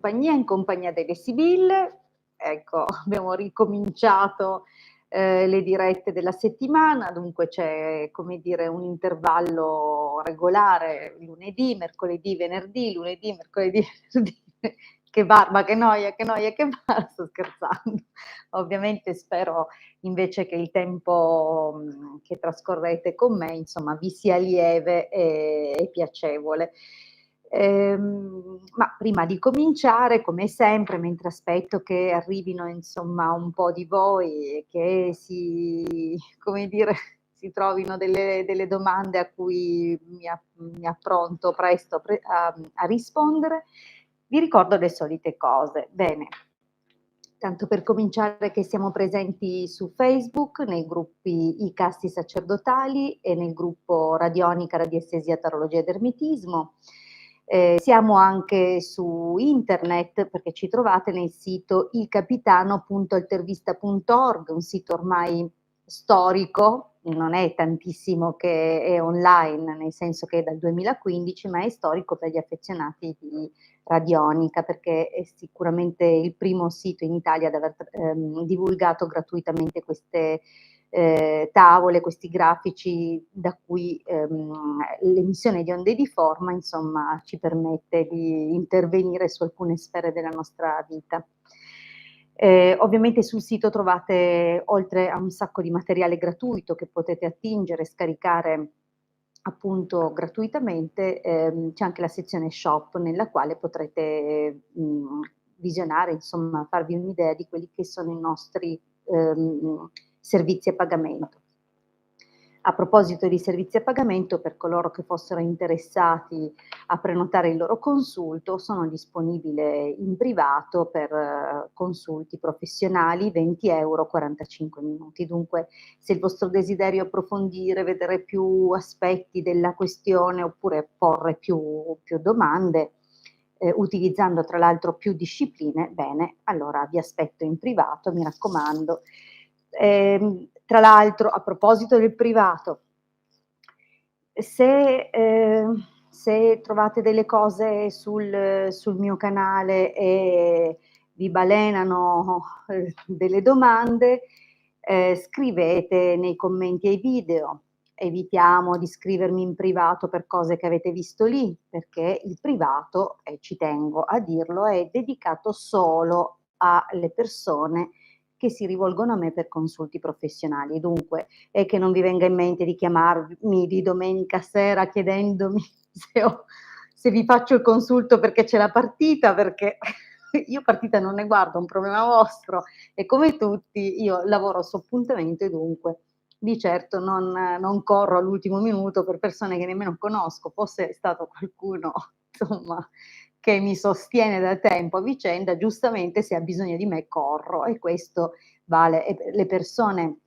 compagnia, in compagnia delle Sibille. Ecco, abbiamo ricominciato le dirette della settimana, dunque c'è, come dire, un intervallo regolare, lunedì, mercoledì, venerdì, lunedì, mercoledì, venerdì. Che barba, che noia, che noia, che barba, sto scherzando. Ovviamente spero invece che il tempo che trascorrete con me, insomma, vi sia lieve e piacevole. Ma prima di cominciare, come sempre, mentre aspetto che arrivino insomma un po' di voi e che come dire, si trovino delle domande a cui mi appronto presto a rispondere, vi ricordo le solite cose. Bene, tanto per cominciare che siamo presenti su Facebook, nei gruppi I Casti Sacerdotali e nel gruppo Radionica, Radiestesia, Tarologia ed Ermetismo. Siamo anche su internet perché ci trovate nel sito ilcapitano.altervista.org, un sito ormai storico, non è tantissimo che è online, nel senso che è dal 2015, ma è storico per gli affezionati di Radionica, perché è sicuramente il primo sito in Italia ad aver divulgato gratuitamente queste tavole, questi grafici da cui l'emissione di onde di forma, insomma, ci permette di intervenire su alcune sfere della nostra vita. Ovviamente sul sito trovate, oltre a un sacco di materiale gratuito che potete attingere e scaricare appunto gratuitamente, c'è anche la sezione shop nella quale potrete visionare, insomma, farvi un'idea di quelli che sono i nostri servizi a pagamento. A proposito di servizi a pagamento, per coloro che fossero interessati a prenotare il loro consulto, sono disponibile in privato per consulti professionali, 20 euro, 45 minuti. Dunque, se il vostro desiderio è approfondire, vedere più aspetti della questione oppure porre più domande, utilizzando tra l'altro più discipline, bene, allora vi aspetto in privato, mi raccomando. Tra l'altro, a proposito del privato, se trovate delle cose sul mio canale e vi balenano delle domande, scrivete nei commenti ai video. Evitiamo di scrivermi in privato per cose che avete visto lì, perché il privato, e ci tengo a dirlo, è dedicato solo alle persone che si rivolgono a me per consulti professionali. Dunque, e che non vi venga in mente di chiamarmi di domenica sera chiedendomi se vi faccio il consulto perché c'è la partita, perché io partita non ne guardo, è un problema vostro, e come tutti io lavoro su appuntamento e dunque di certo non corro all'ultimo minuto per persone che nemmeno conosco. Fosse stato qualcuno, insomma, che mi sostiene da tempo a vicenda, giustamente se ha bisogno di me corro, e questo vale. E le persone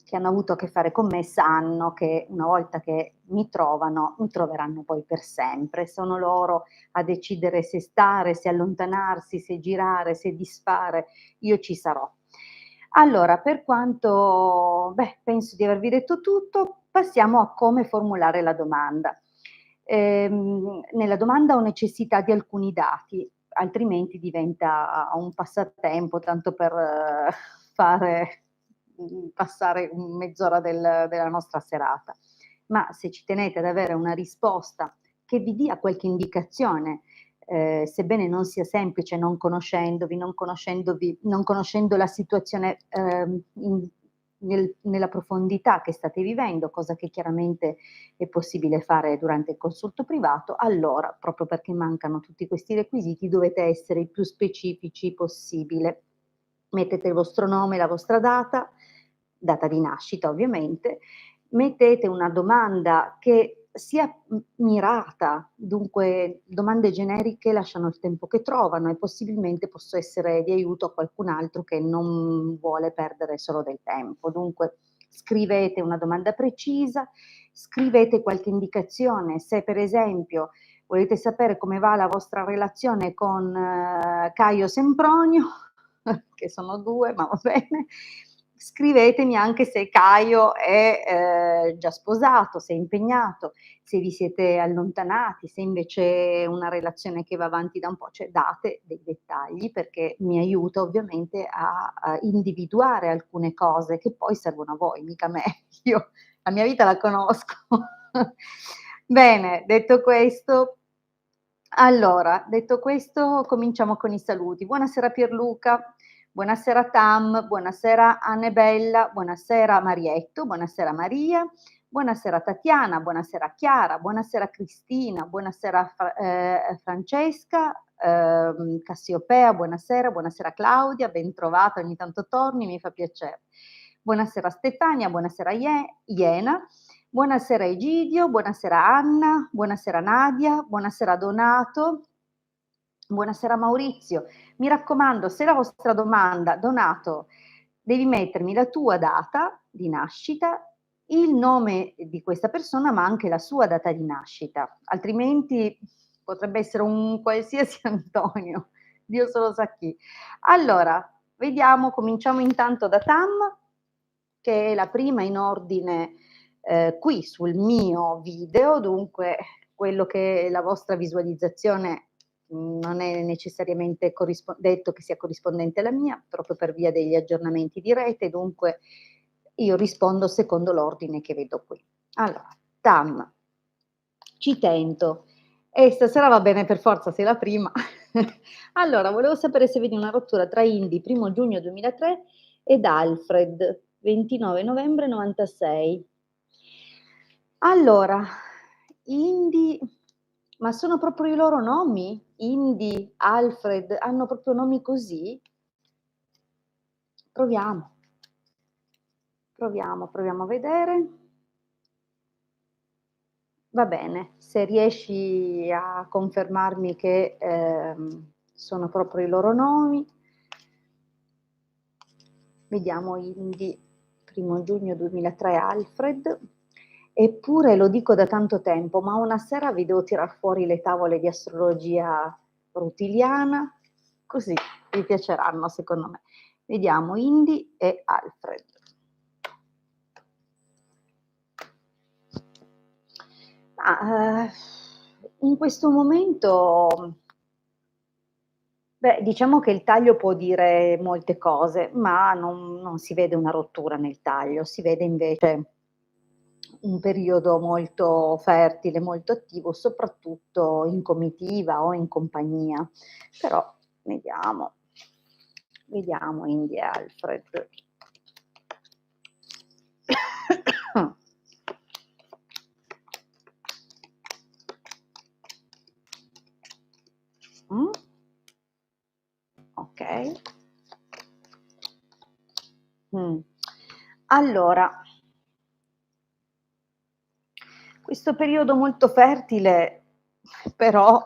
che hanno avuto a che fare con me sanno che una volta che mi trovano, mi troveranno poi per sempre. Sono loro a decidere se stare, se allontanarsi, se girare, se disfare. Io ci sarò. Allora, per quanto, penso di avervi detto tutto, passiamo a come formulare la domanda. Nella domanda ho necessità di alcuni dati, altrimenti diventa un passatempo, tanto per fare passare mezz'ora della nostra serata. Ma se ci tenete ad avere una risposta che vi dia qualche indicazione, sebbene non sia semplice non conoscendovi, non conoscendo la situazione nella profondità che state vivendo, cosa che chiaramente è possibile fare durante il consulto privato, allora, proprio perché mancano tutti questi requisiti, dovete essere il più specifici possibile. Mettete il vostro nome, la vostra data di nascita ovviamente, mettete una domanda che sia mirata, dunque domande generiche lasciano il tempo che trovano e possibilmente posso essere di aiuto a qualcun altro che non vuole perdere solo del tempo. Dunque scrivete una domanda precisa, scrivete qualche indicazione, se per esempio volete sapere come va la vostra relazione con Caio Sempronio, che sono due, ma va bene, scrivetemi anche se Caio è già sposato, se è impegnato, se vi siete allontanati, se invece è una relazione che va avanti da un po', cioè date dei dettagli perché mi aiuta ovviamente a individuare alcune cose che poi servono a voi, mica a me. Io la mia vita la conosco. Bene, detto questo cominciamo con i saluti. Buonasera Pierluca, buonasera Tam, buonasera Annabella, buonasera Marietto, buonasera Maria, buonasera Tatiana, buonasera Chiara, buonasera Cristina, buonasera Francesca, Cassiopea, buonasera, buonasera Claudia, bentrovata, ogni tanto torni, mi fa piacere. Buonasera Stefania, buonasera Iena, buonasera Egidio, buonasera Anna, buonasera Nadia, buonasera Donato, buonasera Maurizio. Mi raccomando, se la vostra domanda, Donato, devi mettermi la tua data di nascita, il nome di questa persona, ma anche la sua data di nascita, altrimenti potrebbe essere un qualsiasi Antonio, Dio solo sa chi. Allora, vediamo, cominciamo intanto da Tam, che è la prima in ordine qui sul mio video, dunque quello che è la vostra visualizzazione non è necessariamente detto che sia corrispondente alla mia, proprio per via degli aggiornamenti di rete, dunque io rispondo secondo l'ordine che vedo qui. Allora, Tam, ci tento. E stasera va bene per forza, sei la prima. Allora, volevo sapere se vedi una rottura tra Indy, 1° giugno 2003, ed Alfred, 29 novembre 96. Allora, Indy, ma sono proprio i loro nomi? Indy, Alfred, hanno proprio nomi così? Proviamo. Proviamo a vedere. Va bene, se riesci a confermarmi che sono proprio i loro nomi. Vediamo Indy, 1° giugno 2003, Alfred. Eppure lo dico da tanto tempo, ma una sera vi devo tirar fuori le tavole di astrologia rutiliana, così vi piaceranno secondo me. Vediamo Indy e Alfred. In questo momento, beh, diciamo che il taglio può dire molte cose, ma non si vede una rottura nel taglio, si vede invece un periodo molto fertile, molto attivo, soprattutto in comitiva o in compagnia. Però vediamo Indy e Alfred. Ok. Allora, questo periodo molto fertile, però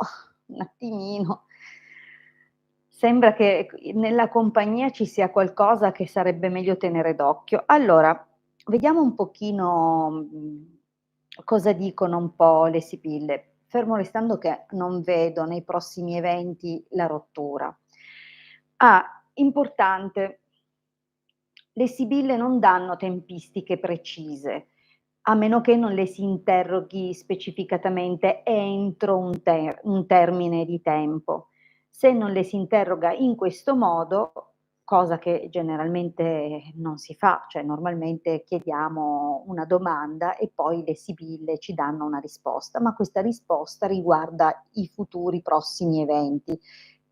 un attimino, sembra che nella compagnia ci sia qualcosa che sarebbe meglio tenere d'occhio. Allora, vediamo un pochino cosa dicono un po' le sibille, fermo restando che non vedo nei prossimi eventi la rottura. Importante, le sibille non danno tempistiche precise, a meno che non le si interroghi specificatamente entro un termine di tempo. Se non le si interroga in questo modo, cosa che generalmente non si fa, cioè normalmente chiediamo una domanda e poi le sibille ci danno una risposta, ma questa risposta riguarda i futuri prossimi eventi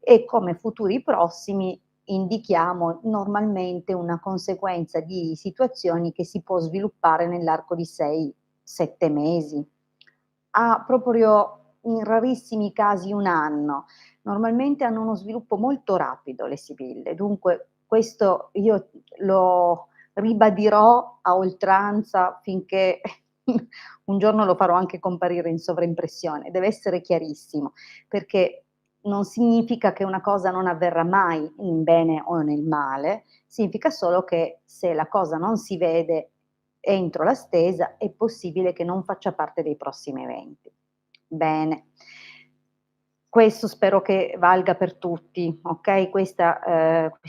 e come futuri prossimi indichiamo normalmente una conseguenza di situazioni che si può sviluppare nell'arco di 6-7 mesi. Proprio in rarissimi casi 1 anno. Normalmente hanno uno sviluppo molto rapido le sibille, dunque questo io lo ribadirò a oltranza finché un giorno lo farò anche comparire in sovraimpressione. Deve essere chiarissimo, perché non significa che una cosa non avverrà mai in bene o nel male, significa solo che se la cosa non si vede entro la stesa è possibile che non faccia parte dei prossimi eventi. Bene. questo spero che valga per tutti, okay, questa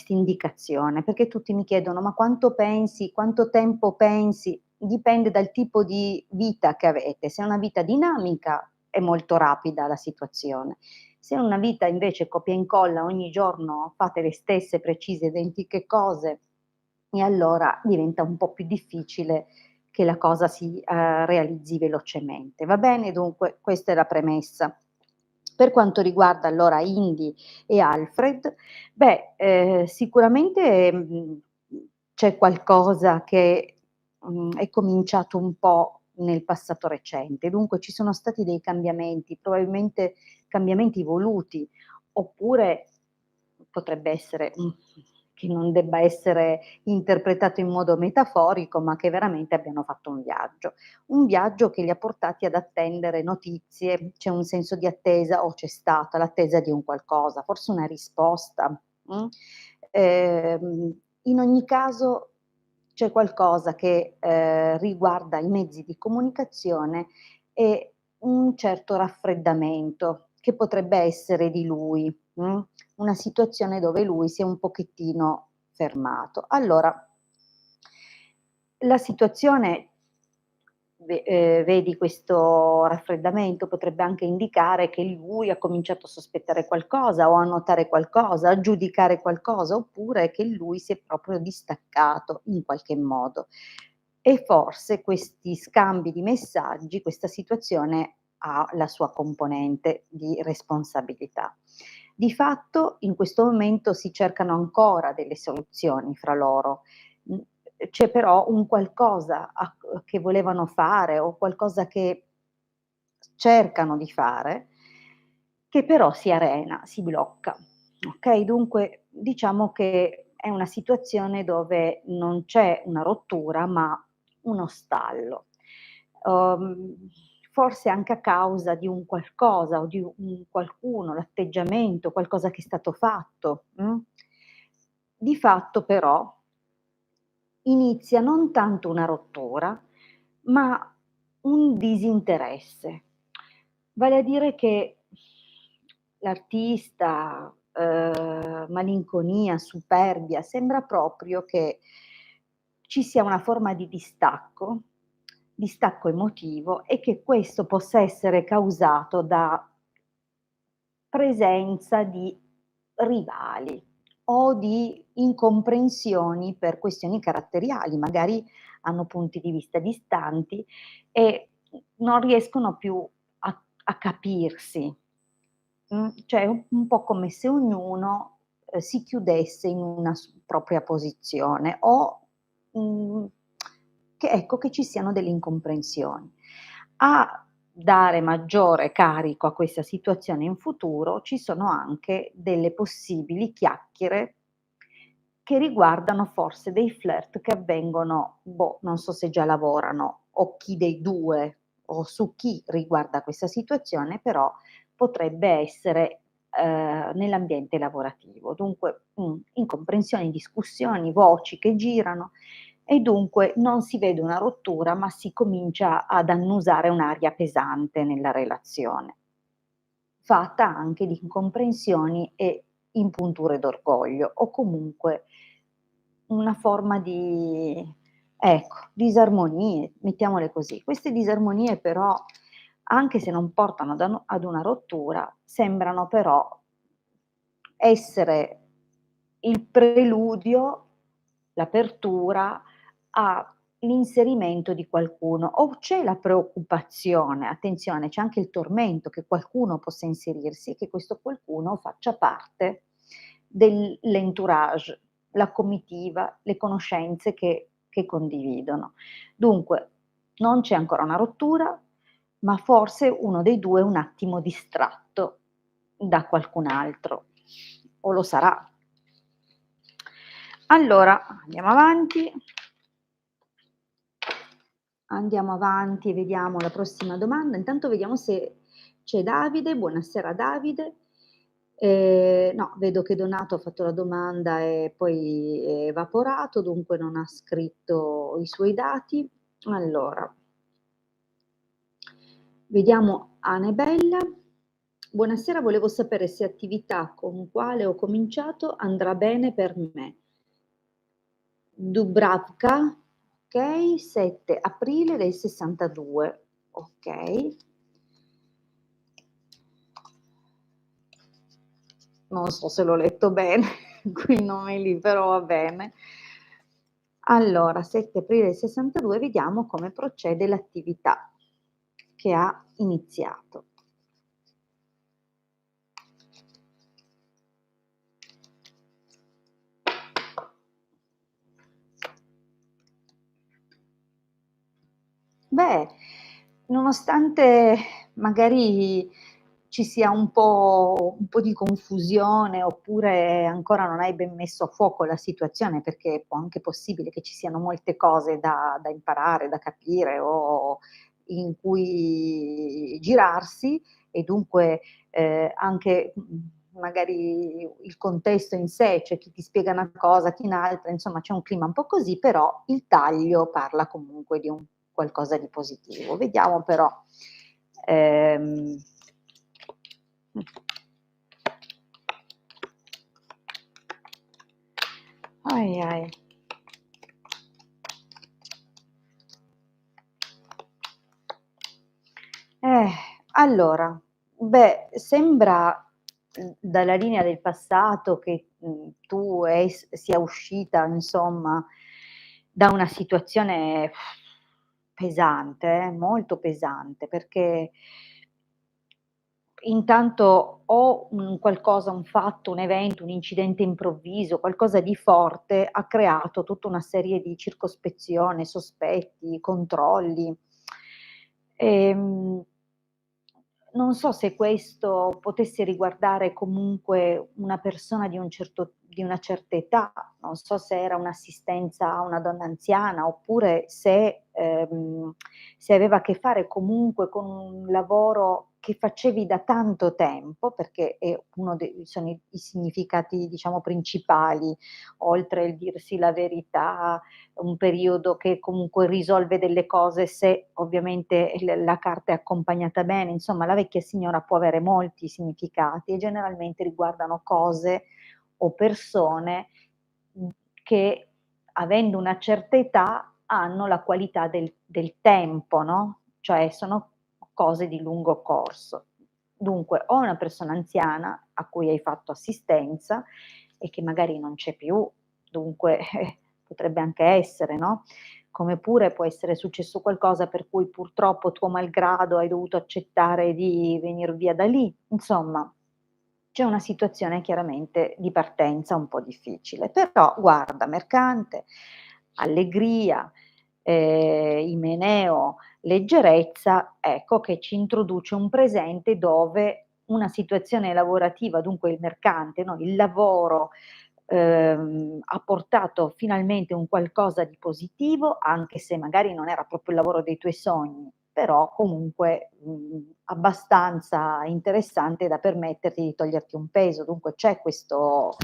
indicazione, perché tutti mi chiedono: "Ma quanto pensi? Quanto tempo pensi?" Dipende dal tipo di vita che avete. Se è una vita dinamica è molto rapida la situazione. Se è una vita invece copia e incolla, ogni giorno fate le stesse precise identiche cose, e allora diventa un po' più difficile che la cosa si, realizzi velocemente. Va bene? Dunque questa è la premessa. Per quanto riguarda allora Indy e Alfred, beh, sicuramente, c'è qualcosa che, è cominciato un po' nel passato recente, dunque ci sono stati dei cambiamenti, probabilmente cambiamenti voluti, oppure potrebbe essere, che non debba essere interpretato in modo metaforico, ma che veramente abbiano fatto un viaggio che li ha portati ad attendere notizie, c'è un senso di attesa o c'è stata l'attesa di un qualcosa, forse una risposta, in ogni caso c'è qualcosa che, riguarda i mezzi di comunicazione e un certo raffreddamento che potrebbe essere di lui, una situazione dove lui si è un pochettino fermato. Allora, la situazione vedi questo raffreddamento potrebbe anche indicare che lui ha cominciato a sospettare qualcosa o a notare qualcosa, a giudicare qualcosa, oppure che lui si è proprio distaccato in qualche modo. E forse questi scambi di messaggi, questa situazione ha la sua componente di responsabilità. Di fatto in questo momento si cercano ancora delle soluzioni fra loro. Mhmm, C'è però un qualcosa che volevano fare o qualcosa che cercano di fare, che però si arena, si blocca, okay, dunque diciamo che è una situazione dove non c'è una rottura, ma uno stallo. Uhm, Forse anche a causa di un qualcosa o di un qualcuno, l'atteggiamento, qualcosa che è stato fatto, Di fatto però inizia non tanto una rottura, ma un disinteresse. Vale a dire che l'artista, malinconia, superbia, sembra proprio che ci sia una forma di distacco emotivo e che questo possa essere causato da presenza di rivali o di incomprensioni per questioni caratteriali, magari hanno punti di vista distanti e non riescono più a capirsi. Cioè un po' come se ognuno, si chiudesse in una propria posizione o, mhmm, che ecco, che ci siano delle incomprensioni. A dare maggiore carico a questa situazione in futuro, ci sono anche delle possibili chiacchiere che riguardano forse dei flirt che avvengono, non so se già lavorano o chi dei 2 o su chi riguarda questa situazione, però potrebbe essere, nell'ambiente lavorativo. Dunque, incomprensioni, discussioni, voci che girano e dunque non si vede una rottura, ma si comincia ad annusare un'aria pesante nella relazione, fatta anche di incomprensioni e impunture d'orgoglio o comunque una forma di ecco, disarmonie, mettiamole così. Queste disarmonie però, anche se non portano ad una rottura, sembrano però essere il preludio, l'apertura all'inserimento di qualcuno. O c'è la preoccupazione, attenzione, c'è anche il tormento che qualcuno possa inserirsi e che questo qualcuno faccia parte dell'entourage, la comitiva, le conoscenze che condividono. Dunque, non c'è ancora una rottura, ma forse uno dei 2 è un attimo distratto da qualcun altro, o lo sarà. Allora, andiamo avanti e vediamo la prossima domanda. Intanto vediamo se c'è Davide. Buonasera Davide. No, vedo che Donato ha fatto la domanda e poi è evaporato, dunque non ha scritto i suoi dati. Allora, vediamo Anebella. Buonasera, volevo sapere se attività con quale ho cominciato andrà bene per me. Dubravka, okay, 7 aprile del '62, okay. Non so se l'ho letto bene quei nomi lì, però va bene. Allora, 7 aprile del '62, vediamo come procede l'attività che ha iniziato. Beh, nonostante magari ci sia un po' di confusione, oppure ancora non hai ben messo a fuoco la situazione, perché può anche possibile che ci siano molte cose da imparare, da capire o in cui girarsi e dunque, anche, magari il contesto in sé, c'è chi ti spiega una cosa, chi un'altra, insomma c'è un clima un po' così, però il taglio parla comunque di un qualcosa di positivo. Vediamo però, ehm, mh. Ahi, ahi. Eh, allora, beh, sembra, dalla linea del passato che, tu sia uscita, insomma, da una situazione pesante, molto pesante, perché intanto o un qualcosa, un fatto, un evento, un incidente improvviso, qualcosa di forte ha creato tutta una serie di circospezione, sospetti, controlli. Ehm, Non so se questo potesse riguardare comunque una persona di una certa età, non so se era un'assistenza a una donna anziana, oppure se aveva a che fare comunque con un lavoro che facevi da tanto tempo, perché è uno dei sono i significati, diciamo, principali, oltre il dirsi la verità, un periodo che comunque risolve delle cose se ovviamente la carta è accompagnata bene. Insomma, la vecchia signora può avere molti significati e generalmente riguardano cose o persone, che avendo una certa età hanno la qualità del tempo, no, cioè sono cose di lungo corso. Dunque, o una persona anziana a cui hai fatto assistenza e che magari non c'è più, dunque potrebbe anche essere, no, come pure può essere successo qualcosa per cui purtroppo tuo malgrado hai dovuto accettare di venir via da lì. Insomma, c'è una situazione chiaramente di partenza un po' difficile, però guarda, mercante, allegria, imeneo, leggerezza, ecco che ci introduce un presente dove una situazione lavorativa, dunque il mercante, no, il lavoro, ha portato finalmente un qualcosa di positivo, anche se magari non era proprio il lavoro dei tuoi sogni, però comunque, abbastanza interessante da permetterti di toglierti un peso. Dunque c'è questo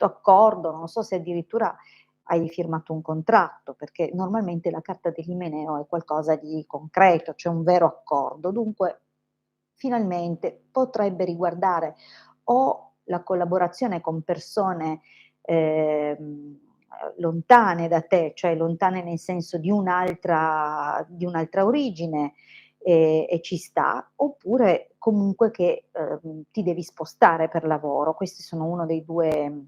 accordo, non so se addirittura hai firmato un contratto, perché normalmente la carta dell'imeneo è qualcosa di concreto, c'è un vero accordo. Dunque, finalmente potrebbe riguardare o la collaborazione con persone, lontane da te, cioè lontane nel senso di un'altra origine, e ci sta, oppure comunque che, ti devi spostare per lavoro. Questi sono uno dei 2,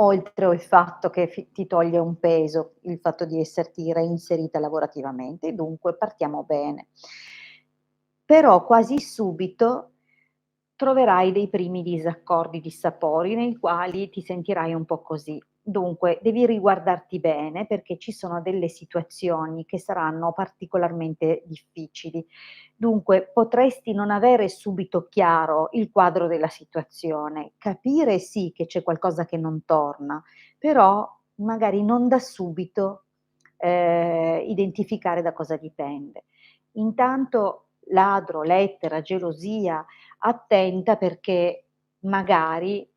oltre o il fatto che ti toglie un peso, il fatto di esserti reinserita lavorativamente, dunque partiamo bene. Però quasi subito troverai dei primi disaccordi, dissapori nei quali ti sentirai un po' così. Dunque devi riguardarti bene perché ci sono delle situazioni che saranno particolarmente difficili. Dunque potresti non avere subito chiaro il quadro della situazione, capire sì che c'è qualcosa che non torna, però magari non da subito, identificare da cosa dipende. Intanto ladro, lettera, gelosia, attenta perché magari,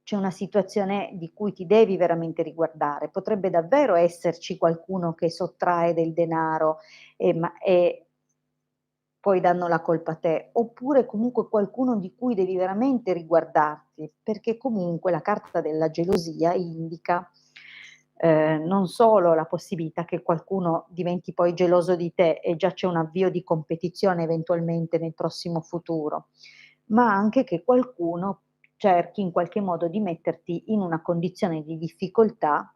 c'è una situazione di cui ti devi veramente riguardare. Potrebbe davvero esserci qualcuno che sottrae del denaro e poi danno la colpa a te, oppure comunque qualcuno di cui devi veramente riguardarti, perché comunque la carta della gelosia indica, non solo la possibilità che qualcuno diventi poi geloso di te e già c'è un avvio di competizione eventualmente nel prossimo futuro, ma anche che qualcuno cerchi in qualche modo di metterti in una condizione di difficoltà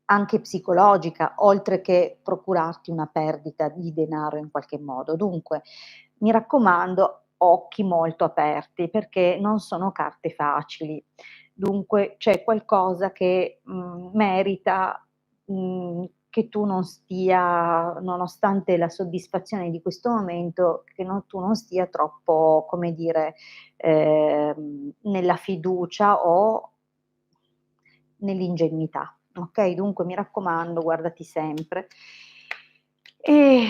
anche psicologica, oltre che procurarti una perdita di denaro in qualche modo. Dunque, mi raccomando, occhi molto aperti, perché non sono carte facili. Dunque c'è qualcosa che, merita, che tu non stia nonostante la soddisfazione di questo momento, che tu non stia troppo, come dire, nella fiducia o nell'ingenuità, okay, dunque mi raccomando guardati sempre. E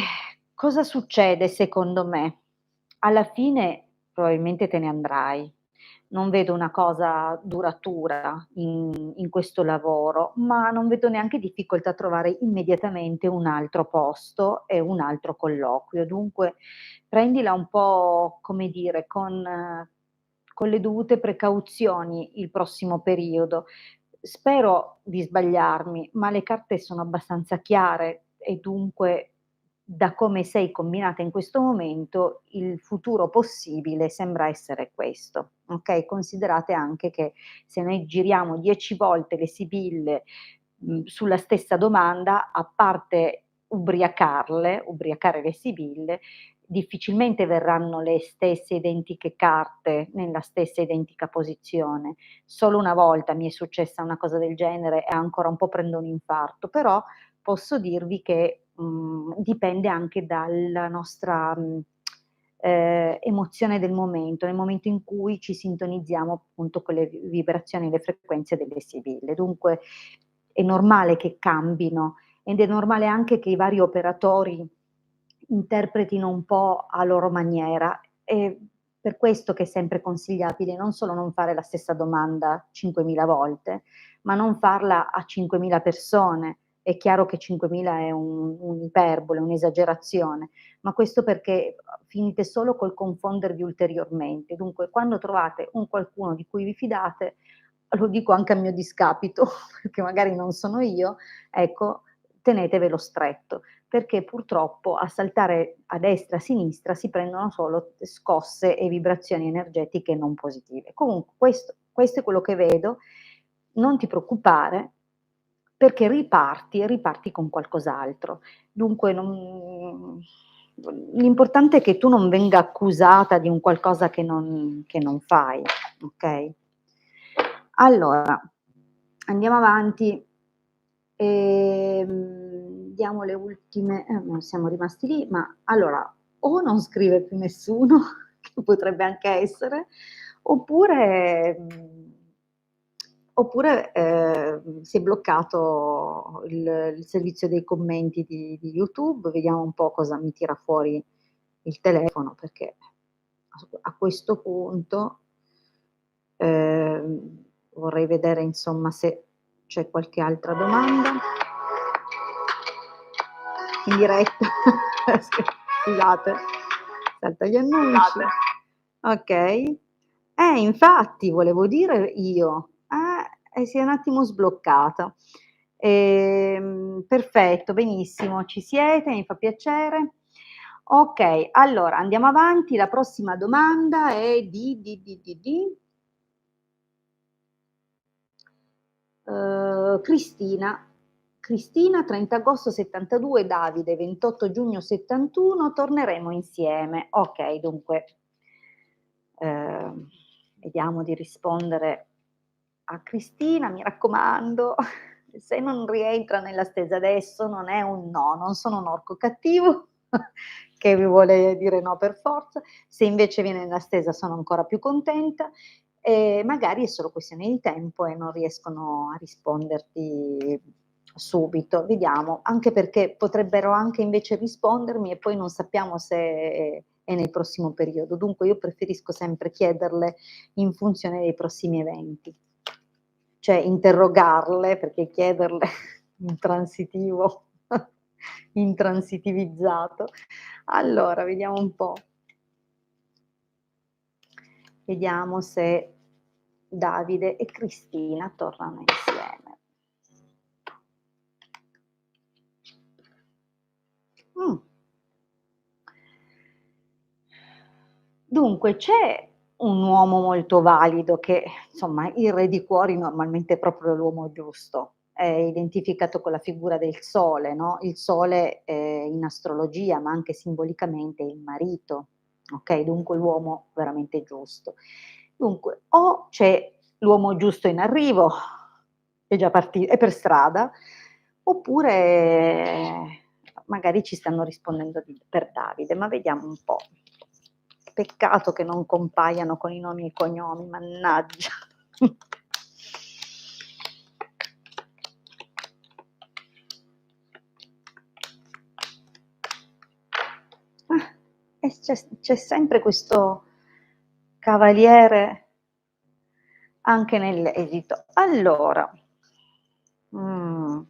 cosa succede secondo me? Alla fine probabilmente te ne andrai. Non vedo una cosa duratura in questo lavoro, ma non vedo neanche difficoltà a trovare immediatamente un altro posto e un altro colloquio. Dunque prendila un po', come dire, con le dovute precauzioni il prossimo periodo. Spero di sbagliarmi, ma le carte sono abbastanza chiare e dunque, da come sei combinata in questo momento, il futuro possibile sembra essere questo, okay? Considerate anche che se noi giriamo 10 volte le sibille, sulla stessa domanda, a parte ubriacare le sibille, difficilmente verranno le stesse identiche carte nella stessa identica posizione. Solo una volta mi è successa una cosa del genere e ancora un po' prendo un infarto, però posso dirvi che, dipende anche dalla nostra, emozione del momento, nel momento in cui ci sintonizziamo appunto con le vibrazioni e le frequenze delle sibille. Dunque è normale che cambino ed è normale anche che i vari operatori interpretino un po' a loro maniera. È per questo che è sempre consigliabile non solo non fare la stessa domanda 5.000 volte, ma non farla a 5.000 persone. È chiaro che 5.000 è un'iperbole, un'esagerazione, ma questo perché finite solo col confondervi ulteriormente. Dunque, quando trovate un qualcuno di cui vi fidate, lo dico anche a mio discapito, perché magari non sono io, ecco, tenetevelo stretto, perché purtroppo a saltare a destra e a sinistra si prendono solo scosse e vibrazioni energetiche non positive. Comunque questo è quello che vedo, non ti preoccupare perché riparti e riparti con qualcos'altro. Dunque l'importante è che tu non venga accusata di un qualcosa che non fai, okay? Allora, andiamo avanti, diamo le ultime no, siamo rimasti lì, ma allora o non scrive più nessuno, che potrebbe anche essere, oppure si è bloccato il servizio dei commenti di YouTube, vediamo un po' cosa mi tira fuori il telefono, perché a questo punto, vorrei vedere insomma se c'è qualche altra domanda. In diretta. Scusate, salta gli annunci. Okay. Infatti volevo dire io. Si è un attimo sbloccata. Perfetto, benissimo, ci siete, mi fa piacere. Okay, allora andiamo avanti. La prossima domanda è Cristina. Cristina, 30 agosto '72, Davide, 28 giugno '71, torneremo insieme. Okay, dunque, ehm, vediamo di rispondere a Cristina, mi raccomando, se non rientra nella stesa adesso non è un no, non sono un orco cattivo che vi vuole dire no per forza, se invece viene nella stesa sono ancora più contenta. Magari è solo questione di tempo e non riescono a risponderti subito. Vediamo, anche perché potrebbero anche invece rispondermi e poi non sappiamo se è nel prossimo periodo. Dunque io preferisco sempre chiederle in funzione dei prossimi eventi. Cioè interrogarle, perché chiederle in transitivo intransitivizzato. Allora, vediamo un po'. Vediamo se Davide e Cristina tornano insieme. Mh. Dunque c'è un uomo molto valido che, insomma, il re di cuori normalmente è proprio l'uomo giusto. È identificato con la figura del sole, no, il sole, in astrologia, ma anche simbolicamente è il marito, okay, dunque l'uomo veramente giusto. Dunque, o c'è l'uomo giusto in arrivo, è per strada, oppure magari ci stanno rispondendo per Davide, ma vediamo un po'. Peccato che non compaiano con i nomi e i cognomi, mannaggia. E c'è sempre questo cavaliere anche nell'esito. Allora, mhmm,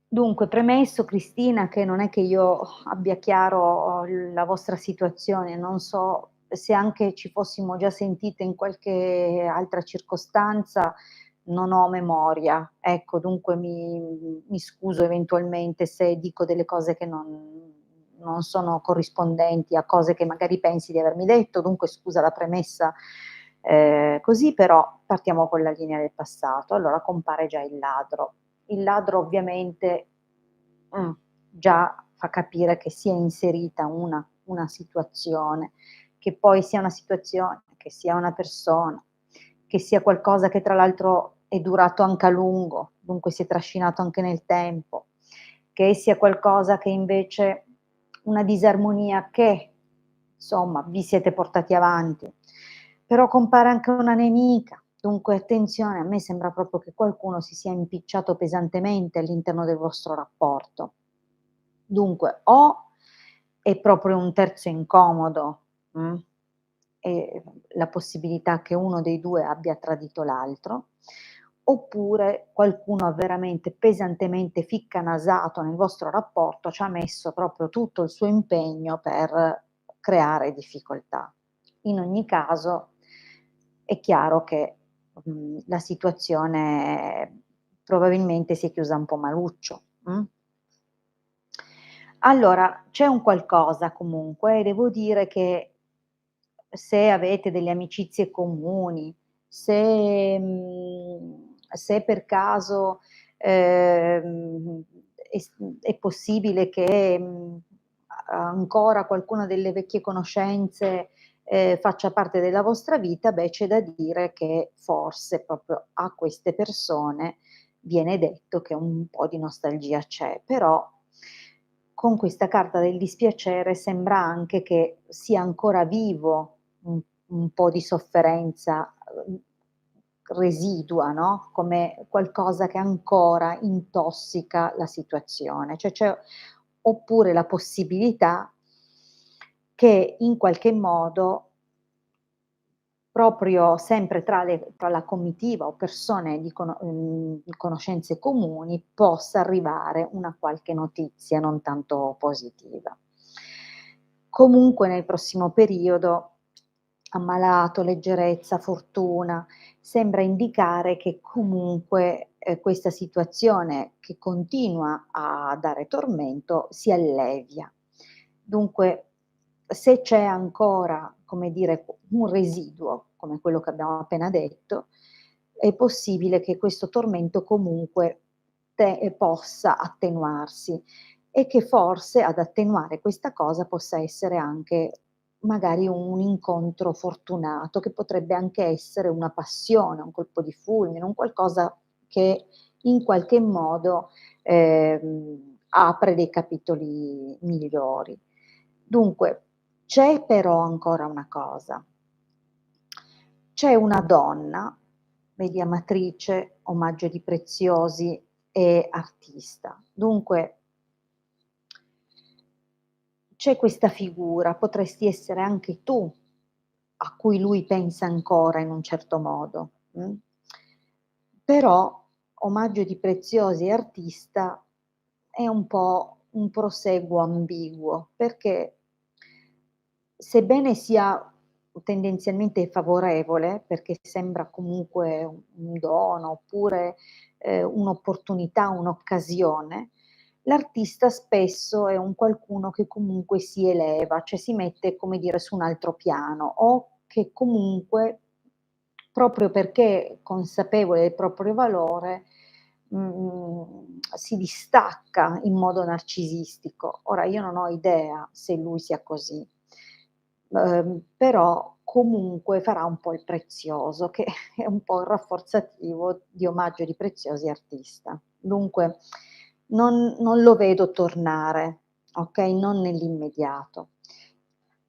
dunque premesso Cristina che non è che io abbia chiaro la vostra situazione, non so se anche ci fossimo già sentite in qualche altra circostanza, non ho memoria. Ecco, dunque mi scuso eventualmente se dico delle cose che non sono corrispondenti a cose che magari pensi di avermi detto, dunque scusa la premessa, così, però partiamo con la linea del passato. Allora compare già il ladro. Il ladro ovviamente, già fa capire che si è inserita una situazione, che poi sia una situazione, che sia una persona, che sia qualcosa che tra l'altro è durato anche a lungo, dunque si è trascinato anche nel tempo, che sia qualcosa che invece una disarmonia che, insomma, vi siete portati avanti. Però compare anche una nemica, dunque attenzione, a me sembra proprio che qualcuno si sia impicciato pesantemente all'interno del vostro rapporto. Dunque o è proprio un terzo incomodo, e la possibilità che uno dei 2 abbia tradito l'altro, oppure qualcuno ha veramente pesantemente ficcanasato nel vostro rapporto, ci ha messo proprio tutto il suo impegno per creare difficoltà. In ogni caso è chiaro che, la situazione probabilmente si è chiusa un po' maluccio, Allora, c'è un qualcosa comunque, devo dire che se avete delle amicizie comuni, se per caso, è possibile che, ancora qualcuna delle vecchie conoscenze, faccia parte della vostra vita, beh, c'è da dire che forse proprio a queste persone viene detto che un po' di nostalgia c'è, però con questa carta del dispiacere sembra anche che sia ancora vivo un po' di sofferenza, residua, no, come qualcosa che ancora intossica la situazione. Cioè c'è oppure la possibilità che in qualche modo proprio sempre tra la comitiva o persone di conoscenze comuni, possa arrivare una qualche notizia non tanto positiva. Comunque nel prossimo periodo, ammalato, leggerezza, fortuna, sembra indicare che comunque, questa situazione che continua a dare tormento si allevia. Dunque, se c'è ancora, come dire, un residuo, come quello che abbiamo appena detto, è possibile che questo tormento comunque possa attenuarsi e che forse ad attenuare questa cosa possa essere anche magari un incontro fortunato, che potrebbe anche essere una passione, un colpo di fulmine, un qualcosa che in qualche modo, apre dei capitoli migliori. Dunque, c'è però ancora una cosa: c'è una donna, mediamatrice, omaggio di preziosi e artista. Dunque c'è questa figura, potresti essere anche tu, a cui lui pensa ancora in un certo modo, però Omaggio di Preziosi e artista è un po' un proseguo ambiguo, perché sebbene sia tendenzialmente favorevole, perché sembra comunque un dono oppure, un'opportunità, un'occasione, l'artista spesso è un qualcuno che comunque si eleva, cioè si mette, come dire, su un altro piano o che comunque, proprio perché è consapevole del proprio valore, si distacca in modo narcisistico. Ora io non ho idea se lui sia così, però comunque farà un po' il prezioso, che è un po' il rafforzativo di Omaggio di Preziosi artista. Dunque non lo vedo tornare, okay, non nell'immediato.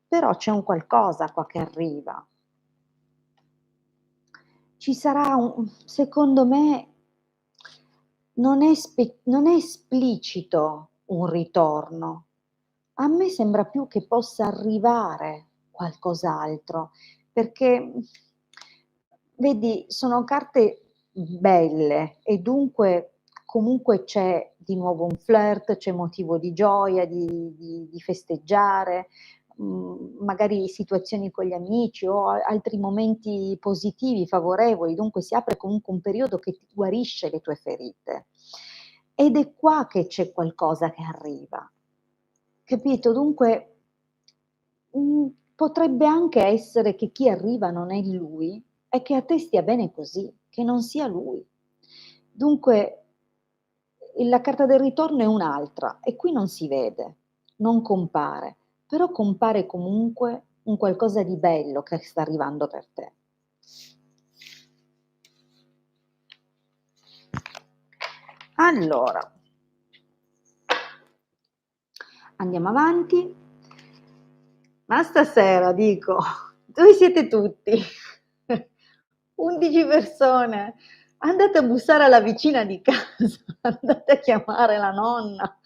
Però c'è un qualcosa qua che arriva. Ci sarà un secondo me non è esplicito un ritorno. A me sembra più che possa arrivare qualcos'altro, perché, vedi sono carte belle e dunque comunque c'è di nuovo un flirt, c'è motivo di gioia, di festeggiare, magari situazioni con gli amici o a altri momenti positivi, favorevoli, dunque si apre comunque un periodo che ti guarisce le tue ferite. Ed è qua che c'è qualcosa che arriva, capito? Dunque, potrebbe anche essere che chi arriva non è lui e che a te stia bene così, che non sia lui. Dunque, la carta del ritorno è un'altra e qui non si vede, non compare, però compare comunque un qualcosa di bello che sta arrivando per te. Allora, andiamo avanti. Ma stasera dico, dove siete tutti? 11 persone. Andate a bussare alla vicina di casa, andate a chiamare la nonna.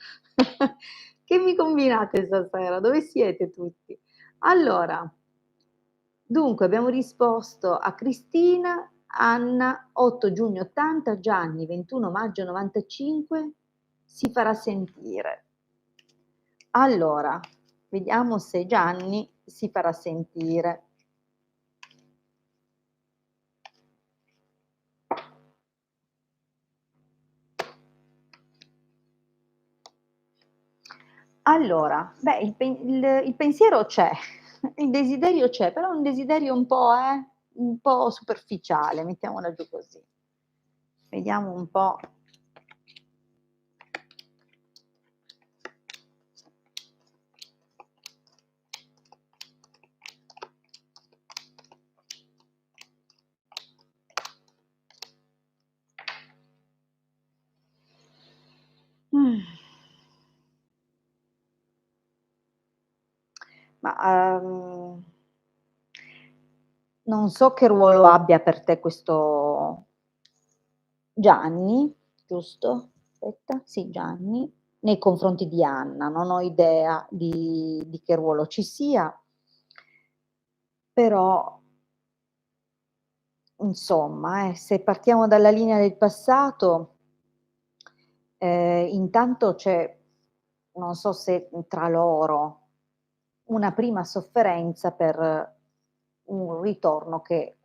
Che mi combinate stasera? Dove siete tutti? Allora, dunque abbiamo risposto a Cristina, Anna, 8 giugno 80, Gianni, 21 maggio 95, si farà sentire. Allora, vediamo se Gianni si farà sentire. Allora, beh, il pensiero c'è, il desiderio c'è, però è un desiderio un po' superficiale, mettiamola giù così. Vediamo un po'. Mm. Ma non so che ruolo abbia per te questo Gianni, giusto? Aspetta, sì, Gianni, nei confronti di Anna. Non ho idea di che ruolo ci sia, però insomma, se partiamo dalla linea del passato, intanto c'è, non so se tra loro, una prima sofferenza per un ritorno che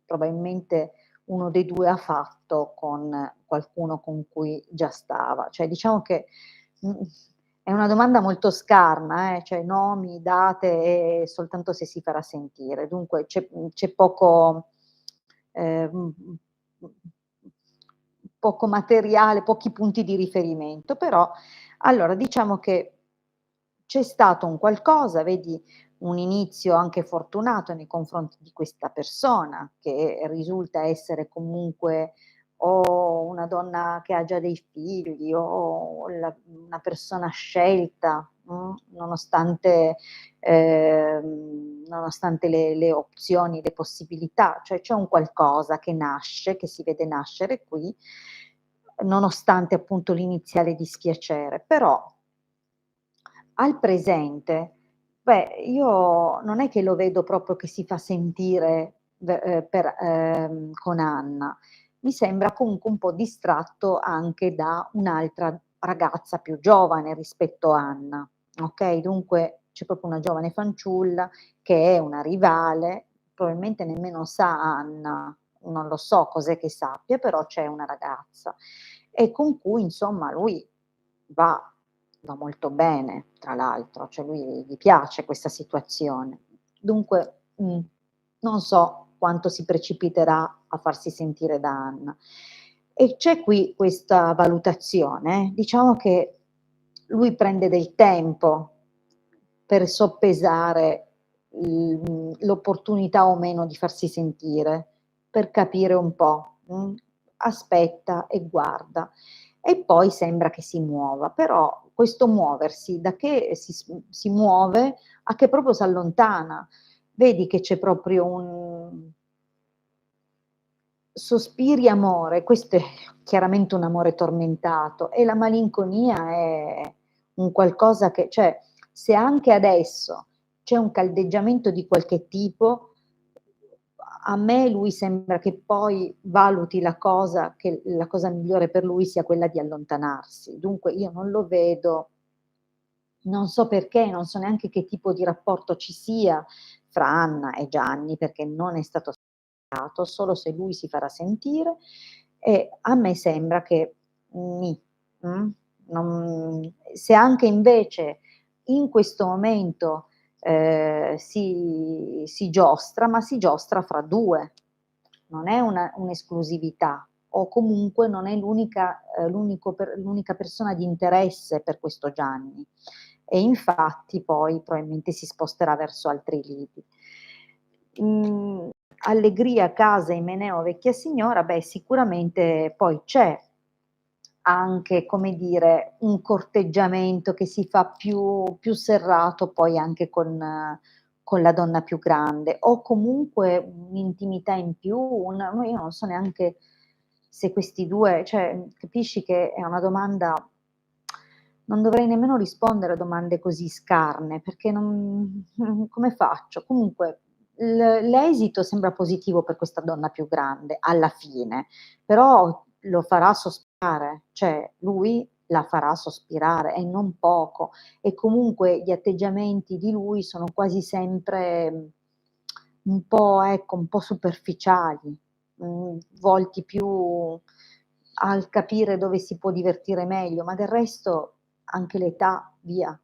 probabilmente uno dei 2 ha fatto con qualcuno con cui già stava. Cioè diciamo che, mhmm, è una domanda molto scarna, cioè nomi, date e soltanto se si farà sentire. Dunque c'è ehm, poco materiale, pochi punti di riferimento, però allora diciamo che c'è stato un qualcosa, vedi, un inizio anche fortunato nei confronti di questa persona, che risulta essere comunque o una donna che ha già dei figli o una persona scelta, nonostante le opzioni, le possibilità, cioè c'è un qualcosa che nasce, che si vede nascere qui, nonostante appunto l'iniziale dispiacere. Però al presente, beh, io non è che lo vedo proprio che si fa sentire con Anna. mi sembra comunque un po' distratto anche da un'altra ragazza più giovane rispetto a Anna, okay, dunque c'è proprio una giovane fanciulla che è una rivale, probabilmente nemmeno sa Anna, non lo so cos'è che sappia, però c'è una ragazza e con cui insomma lui va va molto bene tra l'altro, cioè lui gli piace questa situazione. Dunque, non so quanto si precipiterà a farsi sentire da Anna. E c'è qui questa valutazione, diciamo che lui prende del tempo per soppesare l'opportunità o meno di farsi sentire, per capire un po', aspetta e guarda. E poi sembra che si muova, però questo muoversi da che si muove a che proprio s'allontana. Vedi che c'è proprio un sospiri amore, questo è chiaramente un amore tormentato e la malinconia è un qualcosa che cioè, se anche adesso c'è un caldeggiamento di qualche tipo, a me lui sembra che poi valuti la cosa che la cosa migliore per lui sia quella di allontanarsi. Dunque io non lo vedo, non so perché, non so neanche che tipo di rapporto ci sia fra Anna e Gianni, perché non è stato spiegato, solo se lui si farà sentire e a me sembra che nì, se anche invece in questo momento, si giostra, ma si giostra fra 2, non è un'esclusività o comunque non è l'unica persona di interesse per questo Gianni e infatti poi probabilmente si sposterà verso altri lidi. Allegria, casa, Imeneo, vecchia signora, beh sicuramente poi c'è anche, come dire, un corteggiamento che si fa più serrato poi anche con la donna più grande, o comunque un'intimità in più, no io non so neanche se questi 2 cioè capisci che è una domanda non dovrei nemmeno rispondere a domande così scarne, perché non come faccio? Comunque l'esito sembra positivo per questa donna più grande, alla fine, però lo farà sospirare, cioè lui la farà sospirare e non poco. E comunque gli atteggiamenti di lui sono quasi sempre, un po' ecco, un po' superficiali, volti più al capire dove si può divertire meglio, ma del resto anche l'età, via,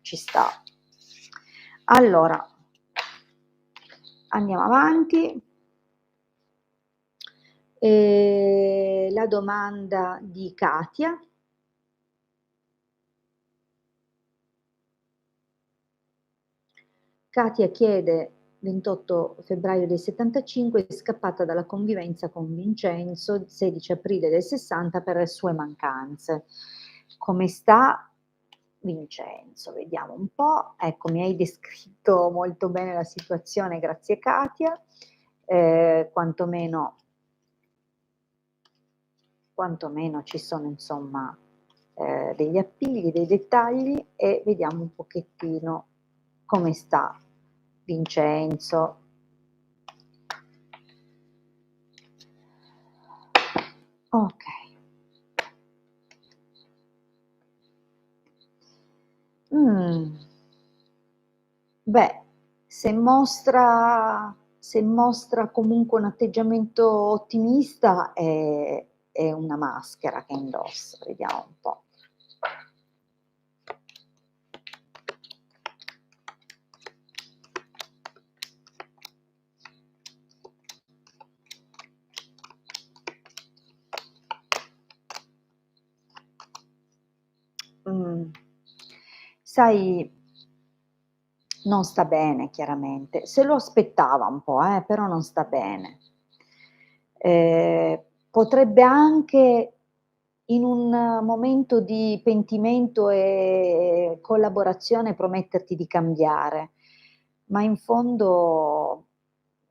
ci sta. Allora, andiamo avanti. La domanda di Katia. Katia chiede 28 febbraio del 75, è scappata dalla convivenza con Vincenzo 16 aprile del 60 per le sue mancanze. Come sta Vincenzo? Vediamo un po'. Ecco, mi hai descritto molto bene la situazione, grazie Katia. Quantomeno ci sono insomma degli appigli, dei dettagli e vediamo un pochettino come sta Vincenzo. Ok. Mm. Beh, se mostra comunque un atteggiamento ottimista è una maschera che indossa, vediamo un po'. Mm. Sai, non sta bene chiaramente, se lo aspettava un po', però non sta bene. Potrebbe anche in un momento di pentimento e collaborazione prometterti di cambiare, ma in fondo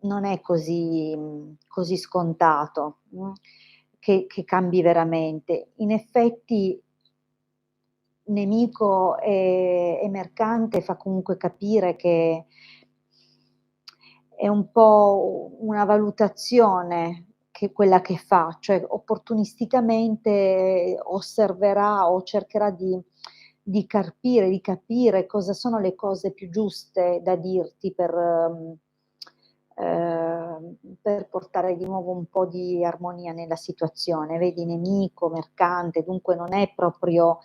non è così scontato, che cambi veramente. In effetti nemico e mercante fa comunque capire che è un po' una valutazione quella che fa, cioè opportunisticamente osserverà o cercherà di carpire, di capire cosa sono le cose più giuste da dirti per portare di nuovo un po' di armonia nella situazione. Vedi, nemico, mercante, dunque non è proprio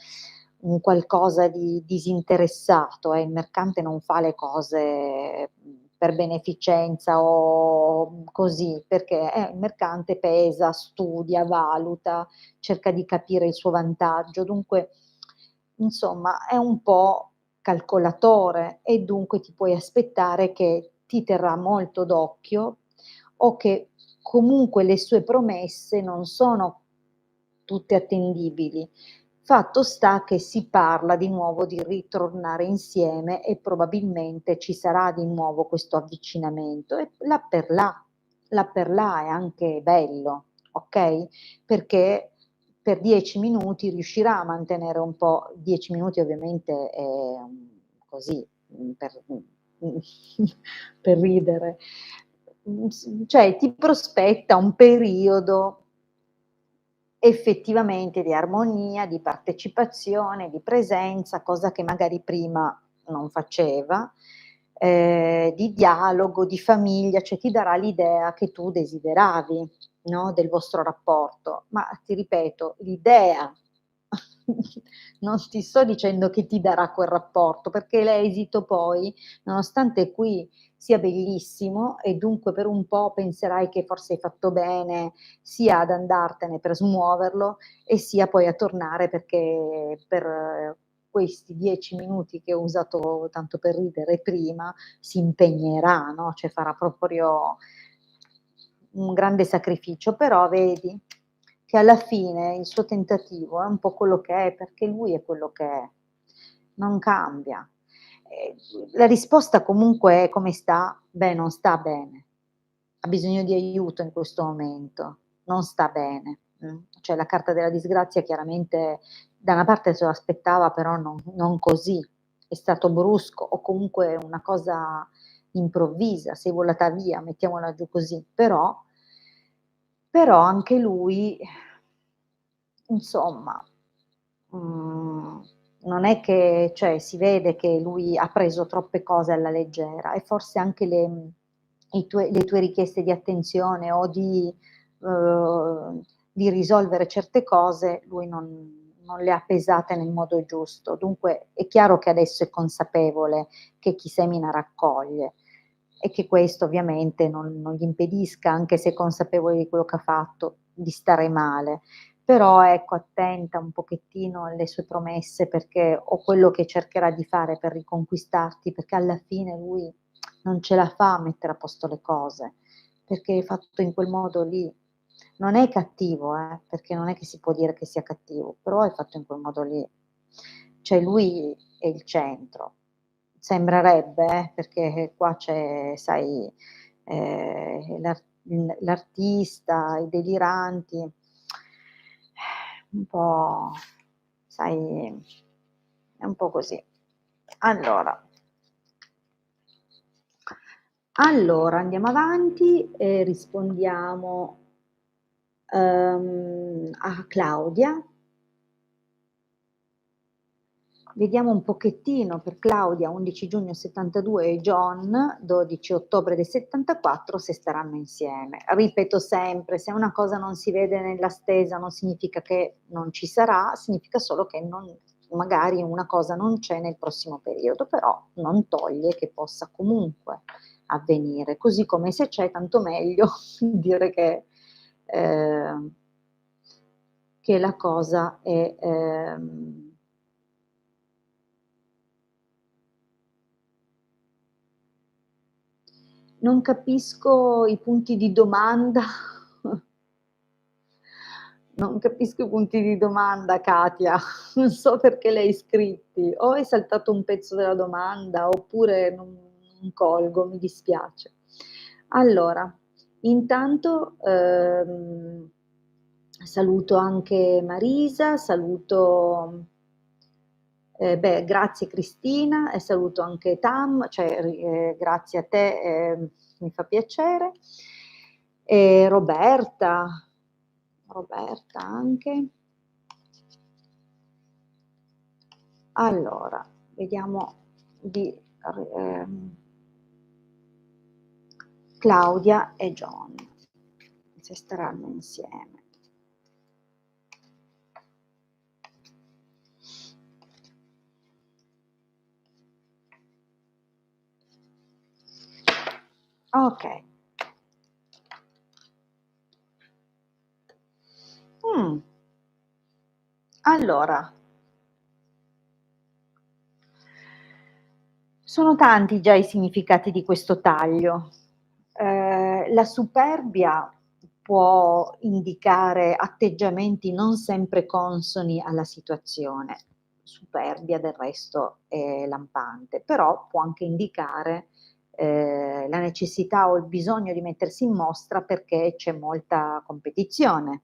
un qualcosa di disinteressato, il mercante non fa le cose per beneficenza o così, perché il mercante pesa, studia, valuta, cerca di capire il suo vantaggio, dunque insomma è un po' calcolatore e dunque ti puoi aspettare che ti terrà molto d'occhio o che comunque le sue promesse non sono tutte attendibili. Fatto sta che si parla di nuovo di ritornare insieme e probabilmente ci sarà di nuovo questo avvicinamento e là per là è anche bello, ok? Perché per 10 minuti riuscirà a mantenere un po', 10 minuti ovviamente è così, per, per ridere, cioè ti prospetta un periodo effettivamente di armonia, di partecipazione, di presenza, cosa che magari prima non faceva, di dialogo, di famiglia, cioè ti darà l'idea che tu desideravi, no, del vostro rapporto. Ma ti ripeto, l'idea, non ti sto dicendo che ti darà quel rapporto, perché l'esito poi, nonostante qui sia bellissimo e dunque per un po' penserai che forse hai fatto bene sia ad andartene per smuoverlo e sia poi a tornare perché per questi 10 minuti che ho usato tanto per ridere prima si impegnerà, no? Cioè farà proprio un grande sacrificio, però vedi che alla fine il suo tentativo è un po' quello che è, perché lui è quello che è, non cambia. La risposta comunque è come sta? Beh, non sta bene, ha bisogno di aiuto in questo momento, non sta bene. Cioè la carta della disgrazia chiaramente da una parte se lo aspettava, però non così, è stato brusco o comunque una cosa improvvisa, sei volata via, mettiamola giù così, però anche lui, insomma, non è che, cioè, si vede che lui ha preso troppe cose alla leggera e forse anche le tue richieste di attenzione o di risolvere certe cose, lui non le ha pesate nel modo giusto. Dunque è chiaro che adesso è consapevole che chi semina raccoglie e che questo ovviamente non gli impedisca, anche se è consapevole di quello che ha fatto, di stare male. Però ecco, attenta un pochettino alle sue promesse perché o quello che cercherà di fare per riconquistarti, perché alla fine lui non ce la fa a mettere a posto le cose, perché è fatto in quel modo lì. Non è cattivo, perché non è che si può dire che sia cattivo, però è fatto in quel modo lì. Cioè lui è il centro. Sembrerebbe, perché qua c'è, sai, l'artista, i deliranti, un po', sai, è un po' così. Allora, andiamo avanti e rispondiamo a Claudia. Vediamo un pochettino per Claudia, 11 giugno 72 e John, 12 ottobre del 74, se staranno insieme. Ripeto sempre, se una cosa non si vede nella stesa non significa che non ci sarà, significa solo che magari una cosa non c'è nel prossimo periodo, però non toglie che possa comunque avvenire, così come se c'è tanto meglio dire che la cosa è... non capisco i punti di domanda. Non capisco i punti di domanda, Katia. Non so perché l'hai scritti. O hai saltato un pezzo della domanda oppure non colgo, mi dispiace. Allora, intanto saluto anche Marisa, saluto beh, grazie Cristina e saluto anche Tam, cioè grazie a te, mi fa piacere. E Roberta anche. Allora, vediamo di Claudia e John, se staranno insieme. Ok. Allora, sono tanti già i significati di questo taglio. La superbia può indicare atteggiamenti non sempre consoni alla situazione. Superbia del resto è lampante, però può anche indicare la necessità o il bisogno di mettersi in mostra perché c'è molta competizione,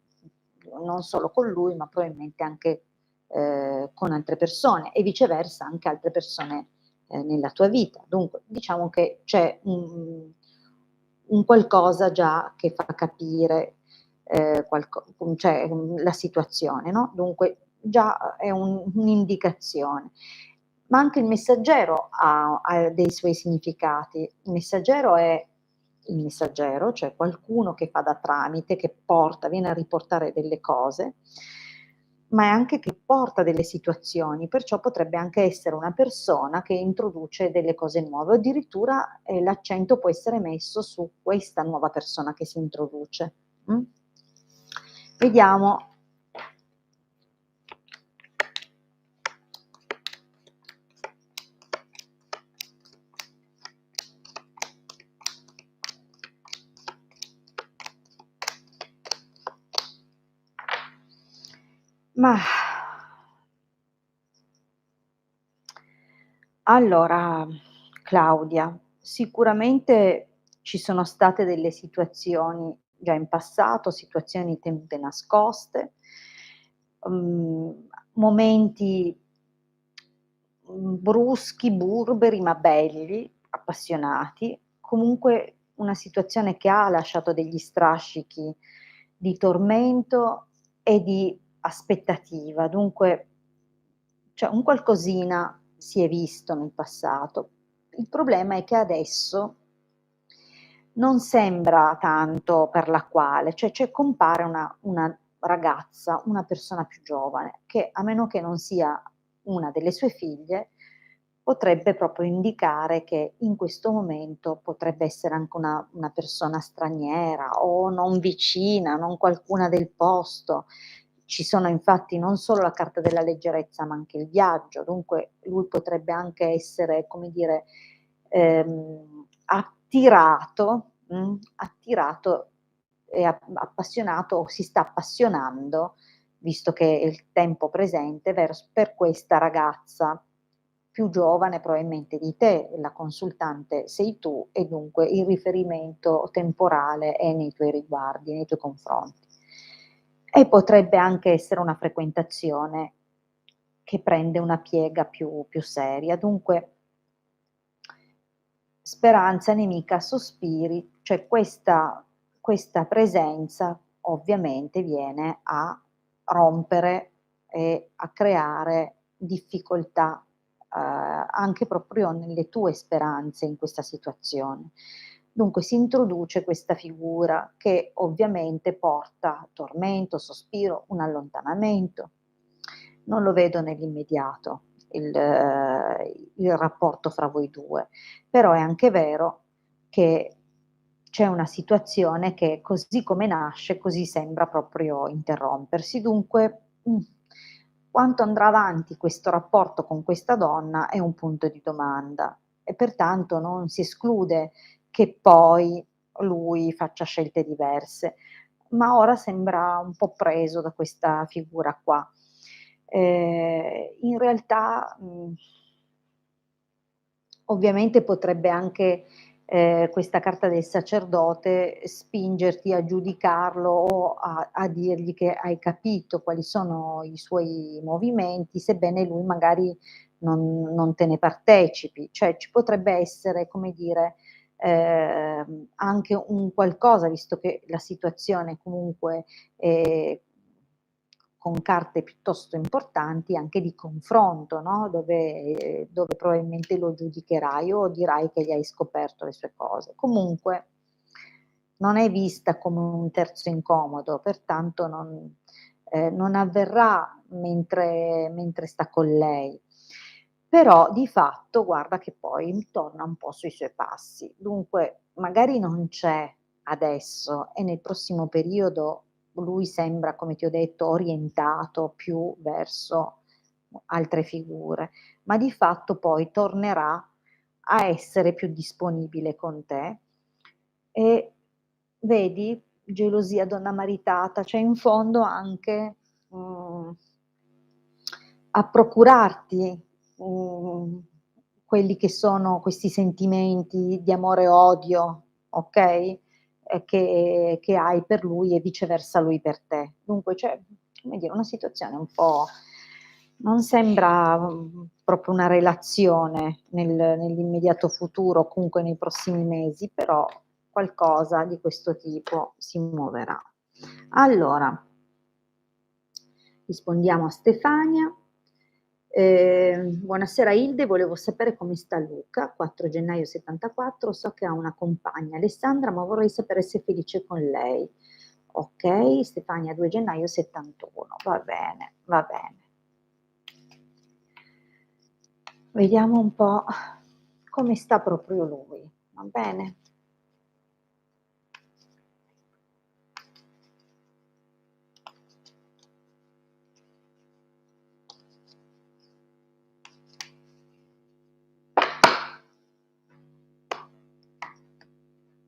non solo con lui, ma probabilmente anche con altre persone e viceversa anche altre persone nella tua vita. Dunque, diciamo che c'è un qualcosa già che fa capire cioè, la situazione, no? Dunque, già è un'indicazione. Ma anche il messaggero ha dei suoi significati. Il messaggero, cioè qualcuno che fa da tramite, che porta, viene a riportare delle cose, ma è anche che porta delle situazioni, perciò potrebbe anche essere una persona che introduce delle cose nuove, o addirittura l'accento può essere messo su questa nuova persona che si introduce. Mm? Vediamo. Ma allora, Claudia, sicuramente ci sono state delle situazioni già in passato, situazioni tenute nascoste, momenti bruschi, burberi, ma belli, appassionati. Comunque una situazione che ha lasciato degli strascichi di tormento e di aspettativa. Dunque, cioè un qualcosina si è visto nel passato. Il problema è che adesso non sembra tanto per la quale, cioè compare una ragazza, una persona più giovane, che a meno che non sia una delle sue figlie, potrebbe proprio indicare che in questo momento potrebbe essere anche una persona straniera o non vicina, non qualcuna del posto. Ci sono infatti non solo la carta della leggerezza, ma anche il viaggio, dunque lui potrebbe anche essere, come dire, attirato e appassionato o si sta appassionando, visto che è il tempo presente, per questa ragazza più giovane probabilmente di te, la consultante sei tu e dunque il riferimento temporale è nei tuoi riguardi, nei tuoi confronti. E potrebbe anche essere una frequentazione che prende una piega più seria. Dunque, speranza nemica sospiri, cioè questa presenza ovviamente viene a rompere e a creare difficoltà anche proprio nelle tue speranze in questa situazione. Dunque si introduce questa figura che ovviamente porta tormento, sospiro, un allontanamento. Non lo vedo nell'immediato il rapporto fra voi due, però è anche vero che c'è una situazione che così come nasce, così sembra proprio interrompersi. Dunque, quanto andrà avanti questo rapporto con questa donna è un punto di domanda e pertanto non si esclude che poi lui faccia scelte diverse, ma ora sembra un po' preso da questa figura qua. In realtà, ovviamente potrebbe anche questa carta del sacerdote spingerti a giudicarlo o a dirgli che hai capito quali sono i suoi movimenti, sebbene lui magari non te ne partecipi. Cioè ci potrebbe essere, come dire, anche un qualcosa, visto che la situazione comunque è con carte piuttosto importanti, anche di confronto, no, dove probabilmente lo giudicherai o dirai che gli hai scoperto le sue cose. Comunque non è vista come un terzo incomodo, pertanto non avverrà mentre sta con lei. Però di fatto guarda che poi torna un po' sui suoi passi. Dunque magari non c'è adesso e nel prossimo periodo lui sembra, come ti ho detto, orientato più verso altre figure, ma di fatto poi tornerà a essere più disponibile con te e vedi, gelosia donna maritata, cioè in fondo anche, a procurarti, quelli che sono questi sentimenti di amore e odio, okay, che hai per lui e viceversa lui per te. Dunque c'è, come dire, una situazione un po' non sembra, proprio una relazione nell'immediato futuro o comunque nei prossimi mesi, però qualcosa di questo tipo si muoverà. Allora, rispondiamo a Stefania. Buonasera Ilde, volevo sapere come sta Luca, 4 gennaio 74, so che ha una compagna, Alessandra, ma vorrei sapere se è felice con lei. Ok, Stefania, 2 gennaio 71, va bene, va bene. Vediamo un po' come sta proprio lui, va bene?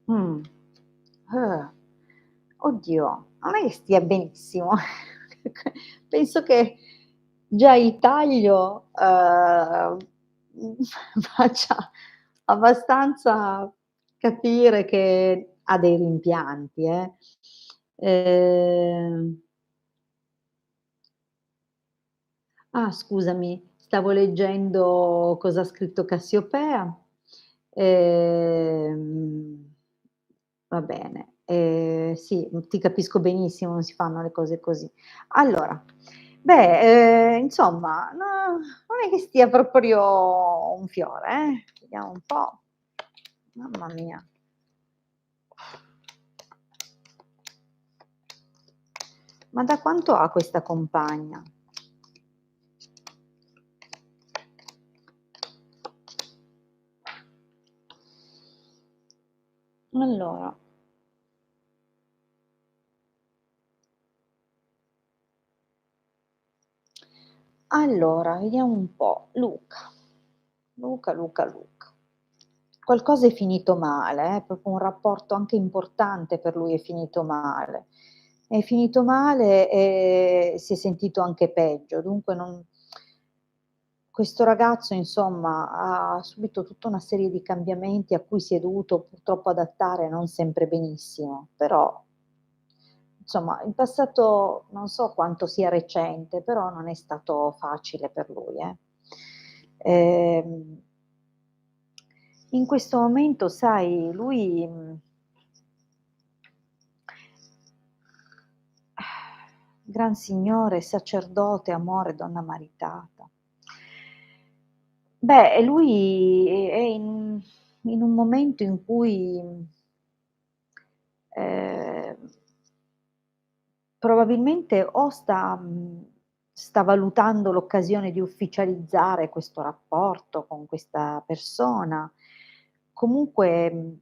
Mh. Eh. Oddio, non è che stia benissimo. Penso che già il taglio, faccia abbastanza capire che ha dei rimpianti, eh. Ehm Scusami, stavo leggendo cosa ha scritto Cassiopea. Ehm, Va bene, sì, ti capisco benissimo, non si fanno le cose così. Allora, beh, insomma, non è che stia proprio un fiore, vediamo un po'. Mamma mia. Ma da quanto ha questa compagna? Allora vediamo un po'. Luca. Luca, Luca, Luca. Qualcosa è finito male, proprio un rapporto anche importante per lui è finito male. È finito male e si è sentito anche peggio, dunque non questo ragazzo insomma ha subito tutta una serie di cambiamenti a cui si è dovuto purtroppo adattare non sempre benissimo, però insomma in passato non so quanto sia recente, però non è stato facile per lui, eh. Ehm In questo momento sai lui, gran signore, sacerdote, amore, donna maritata. Beh, lui è in un momento in cui, ehm, probabilmente o sta valutando l'occasione di ufficializzare questo rapporto con questa persona, comunque,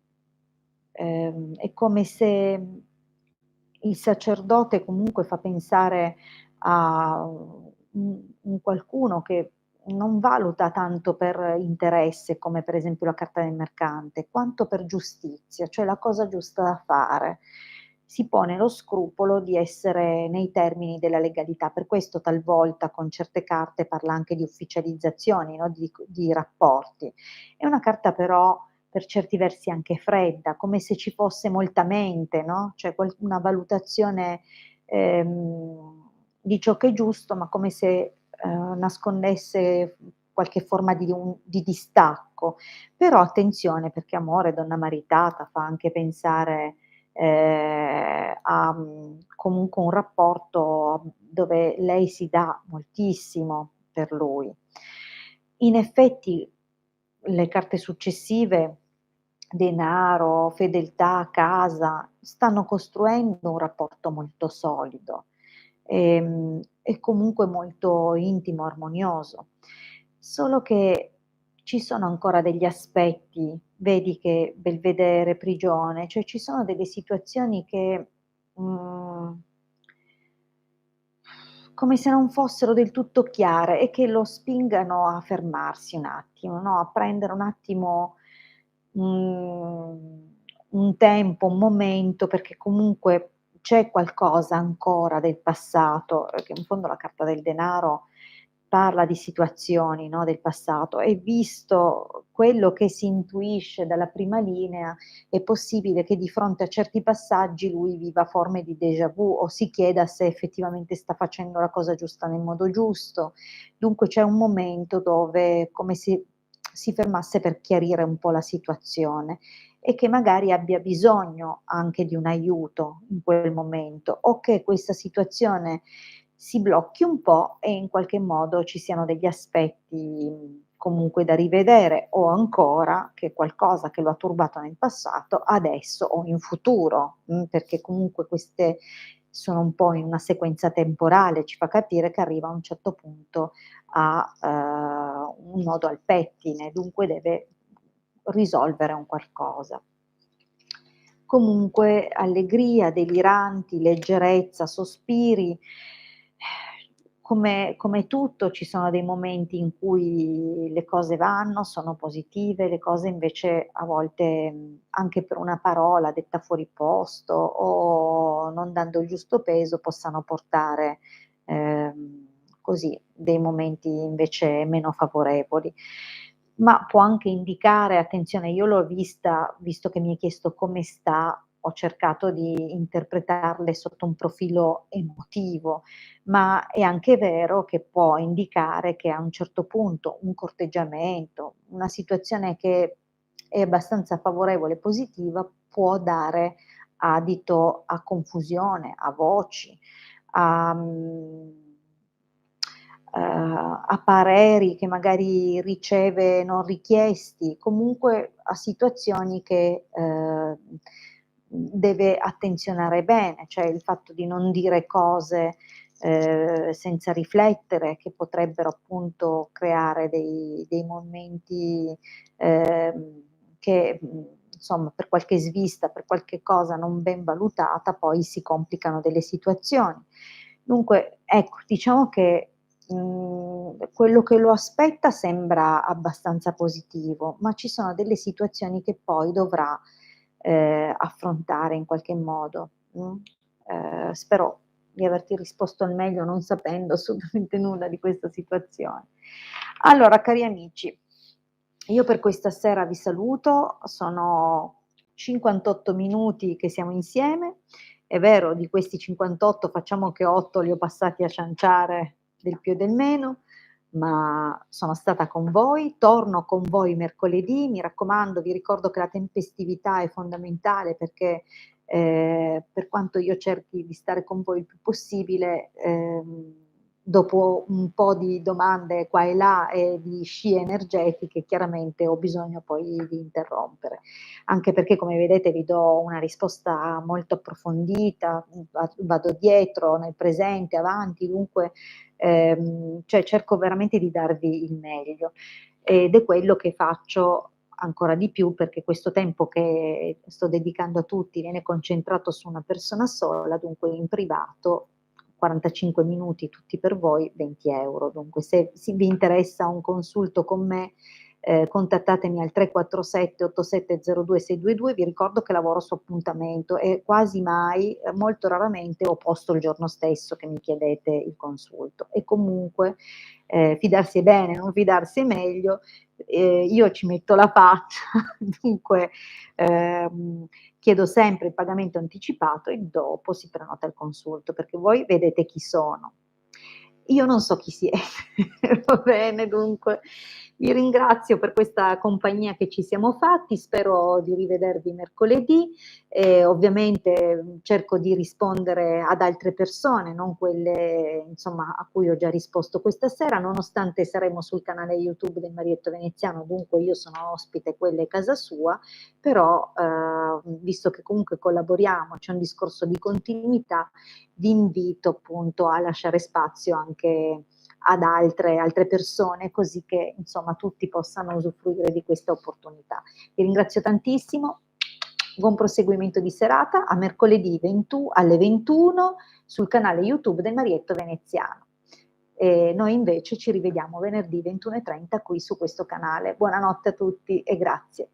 è come se il sacerdote comunque fa pensare a un qualcuno che non valuta tanto per interesse, come per esempio la carta del mercante, quanto per giustizia, cioè la cosa giusta da fare. Si pone lo scrupolo di essere nei termini della legalità. Per questo talvolta con certe carte parla anche di ufficializzazioni, no, di rapporti. È una carta però per certi versi anche fredda, come se ci fosse molta mente, no, cioè una valutazione, di ciò che è giusto, ma come se, nascondesse qualche forma di distacco. Però attenzione, perché amore, donna maritata fa anche pensare, a, comunque un rapporto dove lei si dà moltissimo per lui. In effetti le carte successive, denaro, fedeltà, casa, stanno costruendo un rapporto molto solido, e comunque molto intimo, armonioso. Solo che ci sono ancora degli aspetti, vedi che Belvedere, prigione, cioè ci sono delle situazioni che, mhmm come se non fossero del tutto chiare e che lo spingano a fermarsi un attimo, no, a prendere un attimo, un tempo, un momento, perché comunque c'è qualcosa ancora del passato, che in fondo la carta del denaro parla di situazioni, no, del passato, e visto quello che si intuisce dalla prima linea, è possibile che di fronte a certi passaggi lui viva forme di déjà vu o si chieda se effettivamente sta facendo la cosa giusta nel modo giusto. Dunque c'è un momento dove come se si fermasse per chiarire un po' la situazione e che magari abbia bisogno anche di un aiuto in quel momento, o che questa situazione si blocchi un po' e in qualche modo ci siano degli aspetti, comunque da rivedere, o ancora che qualcosa che lo ha turbato nel passato adesso o in futuro, perché comunque queste sono un po' in una sequenza temporale, ci fa capire che arriva a un certo punto a, un nodo al pettine, dunque deve risolvere un qualcosa. Comunque allegria, deliranti, leggerezza, sospiri, come tutto ci sono dei momenti in cui le cose vanno, sono positive, le cose invece a volte, anche per una parola detta fuori posto o non dando il giusto peso, possano portare, così, dei momenti invece meno favorevoli. Ma può anche indicare, attenzione, io l'ho vista, visto che mi hai chiesto come sta, ho cercato di interpretarle sotto un profilo emotivo, ma è anche vero che può indicare che a un certo punto un corteggiamento, una situazione che è abbastanza favorevole e positiva, può dare adito a confusione, a voci, a a pareri che magari riceve non richiesti, comunque a situazioni che, deve attenzionare bene, cioè il fatto di non dire cose, senza riflettere, che potrebbero appunto creare dei momenti, che, insomma per qualche svista, per qualche cosa non ben valutata, poi si complicano delle situazioni. Dunque, ecco, diciamo che, quello che lo aspetta sembra abbastanza positivo, ma ci sono delle situazioni che poi dovrà, affrontare in qualche modo, spero di averti risposto al meglio, non sapendo assolutamente nulla di questa situazione. Allora, cari amici, io per questa sera vi saluto, sono 58 minuti che siamo insieme. È vero, di questi 58 facciamo che 8 li ho passati a cianciare del più e del meno, ma sono stata con voi, torno con voi mercoledì, mi raccomando, vi ricordo che la tempestività è fondamentale perché, per quanto io cerchi di stare con voi il più possibile, dopo un po' di domande qua e là e di scie energetiche, chiaramente ho bisogno poi di interrompere. Anche perché, come vedete, vi do una risposta molto approfondita, vado dietro nel presente, avanti, dunque, cioè cerco veramente di darvi il meglio ed è quello che faccio ancora di più, perché questo tempo che sto dedicando a tutti viene concentrato su una persona sola, dunque in privato 45 minuti tutti per voi, 20 €. Dunque se vi interessa un consulto con me, contattatemi al 347 8702 622. Vi ricordo che lavoro su appuntamento e quasi mai, molto raramente ho posto il giorno stesso che mi chiedete il consulto. E comunque, fidarsi è bene, non fidarsi è meglio, io ci metto la faccia, dunque, chiedo sempre il pagamento anticipato e dopo si prenota il consulto, perché voi vedete chi sono. io non so chi siete. Va bene, dunque vi ringrazio per questa compagnia che ci siamo fatti, spero di rivedervi mercoledì e ovviamente cerco di rispondere ad altre persone, non quelle insomma a cui ho già risposto questa sera, nonostante saremo sul canale YouTube del Marietto Veneziano, dunque io sono ospite, quella è casa sua, però visto che comunque collaboriamo, c'è un discorso di continuità, vi invito appunto a lasciare spazio anche ad altre persone, così che insomma tutti possano usufruire di questa opportunità. Vi ringrazio tantissimo, buon proseguimento di serata, a mercoledì 20, alle 21 sul canale YouTube del Marietto Veneziano. E noi invece ci rivediamo venerdì 21:30 qui su questo canale. Buonanotte a tutti e grazie.